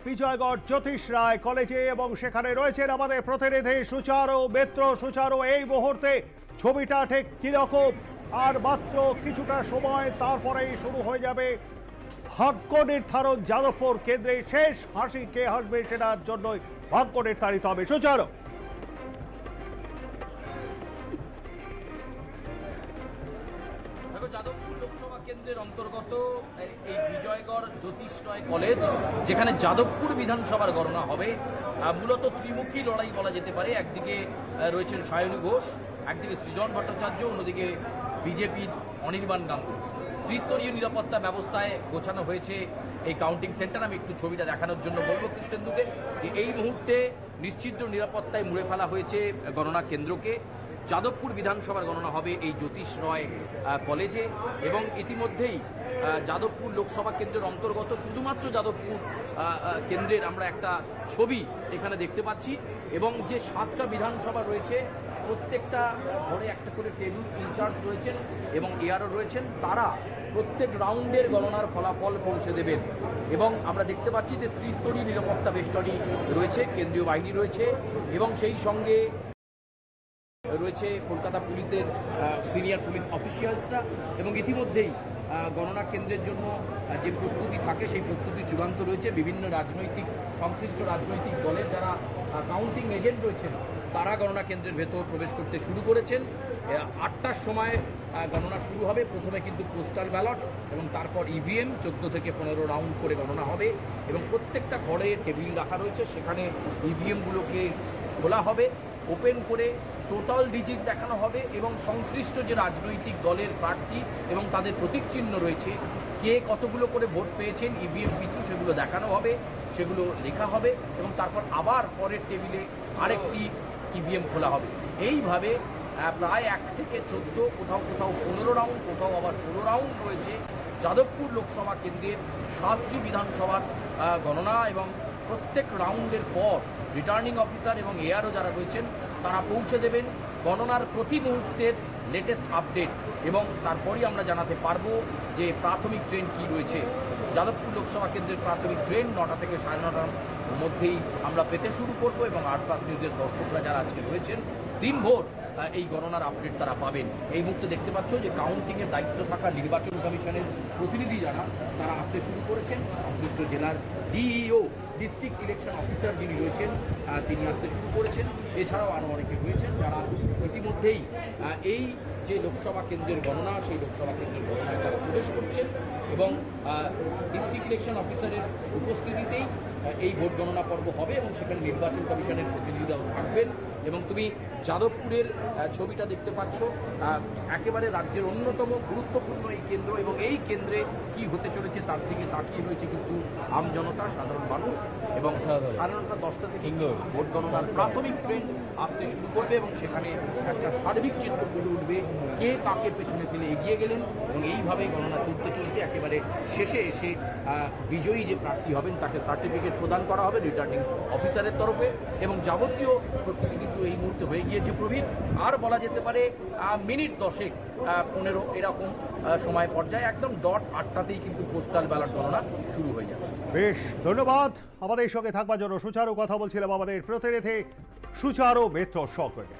বিজয়গড় জ্যোতিষ রায় কলেজে এবং সেখানে রয়েছেন আমাদের প্রতিনিধি সুচারু মিত্র। সুচারু, এই মুহূর্তে ছবিটা ঠিক কিরকম? আর মাত্র কিছুটা সময় তারপরেই শুরু হয়ে যাবে ভাগ্য নির্ধারণ। যাদবপুর কেন্দ্রে শেষ হাসি কে হাসবে সেটার জন্যই ভাগ্য নির্ধারিত হবে। সুচারু, যাদবপুর লোকসভা কেন্দ্রের অন্তর্গত এই বিজয়গড় জ্যোতিষ রায় কলেজ, যেখানে যাদবপুর বিধানসভার গণনা হবে, মূলত ত্রিমুখী লড়াই বলা যেতে পারে। একদিকে রয়েছেন সায়নী ঘোষ, একদিকে সৃজন ভট্টাচার্য, অন্যদিকে বিজেপির অনির্বাণ গাঙ্গুলি। ত্রিস্তরীয় নিরাপত্তা ব্যবস্থায় গোছানো হয়েছে এই কাউন্টিং সেন্টার। আমি একটু ছবিটা দেখানোর জন্য বলবো কৃষ্ণেন্দুকে যে এই মুহূর্তে নিশ্চিদ্র নিরাপত্তায় মুড়ে ফেলা হয়েছে গণনা কেন্দ্রকে। যাদবপুর বিধানসভার গণনা হবে এই জ্যোতিষ রায় কলেজে এবং ইতিমধ্যেই যাদবপুর লোকসভা কেন্দ্রের অন্তর্গত শুধুমাত্র যাদবপুর কেন্দ্রের আমরা একটা ছবি এখানে দেখতে পাচ্ছি এবং যে 7টা বিধানসভা রয়েছে প্রত্যেকটা ঘরে একটা করে টেবিল ইনচার্জ রয়েছেন এবং এআরও রয়েছেন। তারা প্রত্যেক রাউন্ডের গণনার ফলাফল পৌঁছে দেবেন এবং আমরা দেখতে পাচ্ছি যে ত্রিস্তরীয় নিরাপত্তা বেষ্টনী রয়েছে, কেন্দ্রীয় বাহিনী রয়েছে এবং সেই সঙ্গে রয়েছে কলকাতা পুলিশের সিনিয়র পুলিশ অফিসিয়ালসরা এবং ইতিমধ্যেই গণনা কেন্দ্রের জন্য যে প্রস্তুতি থাকে সেই প্রস্তুতি চূড়ান্ত রয়েছে। বিভিন্ন সংশ্লিষ্ট রাজনৈতিক দলের যারা কাউন্টিং এজেন্ট রয়েছেন তারা গণনা কেন্দ্রের ভেতর প্রবেশ করতে শুরু করেছেন। 8টার সময় গণনা শুরু হবে। প্রথমে কিন্তু পোস্টাল ব্যালট এবং তারপর ইভিএম 14 থেকে 15 রাউন্ড করে গণনা হবে এবং প্রত্যেকটা ঘরে টেবিল রাখা রয়েছে, সেখানে ইভিএমগুলোকে খোলা হবে, ওপেন করে টোটাল ডিজিট দেখানো হবে এবং সংশ্লিষ্ট যে রাজনৈতিক দলের প্রার্থী এবং তাদের প্রতীক চিহ্ন রয়েছে, কে কতগুলো করে ভোট পেয়েছেন ইভিএম পিছু সেগুলো দেখানো হবে, সেগুলো লেখা হবে এবং তারপর আবার পরের টেবিলে আরেকটি ইভিএম খোলা হবে। এইভাবে প্রায় 1 থেকে 14, কোথাও কোথাও 15 রাউন্ড, কোথাও আবার 16 রাউন্ড রয়েছে যাদবপুর লোকসভা কেন্দ্রের 7টি বিধানসভার গণনা এবং প্রত্যেক রাউন্ডের পর রিটার্নিং অফিসার এবং এআরও যারা রয়েছেন তারা পৌঁছে দেবেন গণনার প্রতি মুহূর্তের লেটেস্ট আপডেট এবং তারপরই আমরা জানাতে পারবো যে প্রাথমিক ট্রেন কী রয়েছে। যাদবপুর লোকসভা কেন্দ্রের প্রাথমিক ট্রেন 9টা থেকে 9:30টার মধ্যেই আমরা পেতে শুরু করবো এবং আরপ্লাস নিউজের দর্শকরা যারা আজকে রয়েছেন দিনভর এই গণনার আপডেট তারা পাবেন। এই মুহূর্তে দেখতে পাচ্ছ যে কাউন্টিংয়ের দায়িত্ব থাকা নির্বাচন কমিশনের প্রতিনিধি যারা তারা আসতে শুরু করেছেন। সংশ্লিষ্ট জেলার ডিইও ডিস্ট্রিক্ট ইলেকশন অফিসার যিনি রয়েছেন তিনি আসতে শুরু করেছেন। এছাড়াও আরও অনেকে রয়েছেন যারা ইতিমধ্যেই এই যে লোকসভা কেন্দ্রের গণনা সেই লোকসভা কেন্দ্রের গণনায় তারা প্রবেশ করছেন এবং ডিস্ট্রিক্ট ইলেকশন অফিসারের উপস্থিতিতেই এই ভোট গণনা পর্ব হবে এবং সেখানে নির্বাচন কমিশনের প্রতিনিধিরাও থাকবেন এবং তুমি যাদবপুরের ছবিটা দেখতে পাচ্ছ। একেবারে রাজ্যের অন্যতম গুরুত্বপূর্ণ এই কেন্দ্র এবং এই কেন্দ্রে কি হতে চলেছে তার দিকে তাকিয়ে রয়েছে কিন্তু আমজনতা, সাধারণ মানুষ এবং সাধারণত 10টা থেকে ভোট গণনার প্রাথমিক ট্রেন আসতে শুরু করবে এবং সেখানে একটা সার্বিক চিত্র ফুটে উঠবে কে কাকে পেছনে ফেলে এগিয়ে গেলেন এবং এইভাবে গণনা চলতে চলতে একেবারে শেষে এসে বিজয়ী যে প্রার্থী হবেন তাকে সার্টিফিকেট প্রদান করা হবে রিটার্নিং অফিসারের তরফে এবং যাবতীয় প্রস্তুতি কিন্তু এই মুহূর্তে হয়ে গিয়েছে প্রবীণ। আর বলা যেতে পারে মিনিট 10, 15 এরকম সময় পর্যায়ে একদম ডট 8টাতেই কিন্তু পোস্টাল ব্যালট গণনা শুরু হয়ে যাবে। বেশ, ধন্যবাদ আমাদের সঙ্গে থাকবার জন্য সুচারু। কথা বলছিলাম আমাদের প্রতিনিধি সুচারু মিত্র সহযোগে।